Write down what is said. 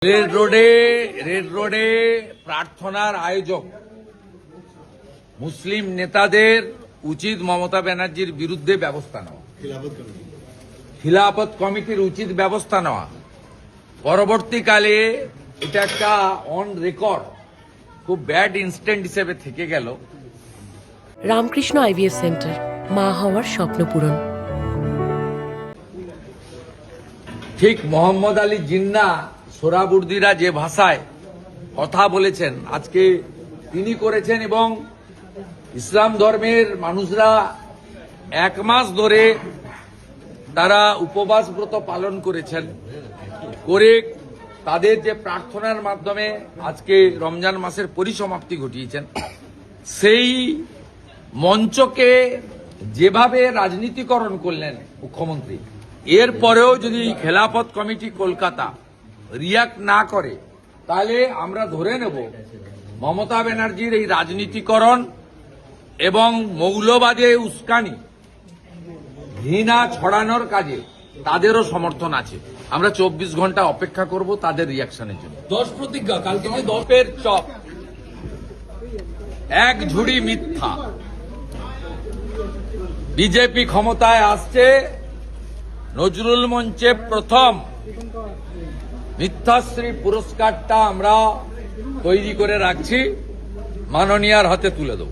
Red রোডে প্রার্থনার আয়োজক মুসলিম নেতাদের উচিত মমতা ব্যানার্জির বিরুদ্ধে ব্যবস্থা নেওয়া, খিলাফত কমিটির উচিত ব্যবস্থা নেওয়া। পরবর্তীকালে এটা একটা অন রেকর্ড খুব ব্যাড ইনস্ট্যান্ট হিসেবে থেকে গেল। রামকৃষ্ণ আইভিএফ সেন্টার, মা হওয়ার স্বপ্ন পূরণ। ঠিক মোহাম্মদ আলী জিন্না সোহরাবুর্দিরা যে ভাষায় কথা বলেছেন আজকে তিনি করেছেন, এবং ইসলাম ধর্মের মানুষরা 1 মাস ধরে তারা উপবাস ব্রত পালন করেছেন, করে তাদের যে প্রার্থনার মাধ্যমে আজকে রমজান মাসের পরিসমাপ্তি ঘটিয়েছেন, সেই মঞ্চকে যেভাবে রাজনীতিকরণ করলেন মুখ্যমন্ত্রী, এরপরেও যদি খেলাফত কমিটি কলকাতা রিয়াক্ট না করে তাহলে আমরা ধরে নেব মমতা ব্যানার্জির এই রাজনীতিকরণ এবং মৌলবাদে উস্কানি ঘৃণা ছড়ানোর কাজে তাদেরও সমর্থন আছে। আমরা 24 ঘন্টা অপেক্ষা করব তাদের রিয়াকশনের জন্য। 10 প্রতিজ্ঞা কালকে 10 চপ, এক ঝুড়ি মিথ্যা। বিজেপি ক্ষমতায় আসছে, নজরুল মঞ্চে প্রথম মিথ্যাশ্রী পুরস্কারটা আমরা তৈরি করে রাখছি, মাননীয়ার হাতে তুলে দেব।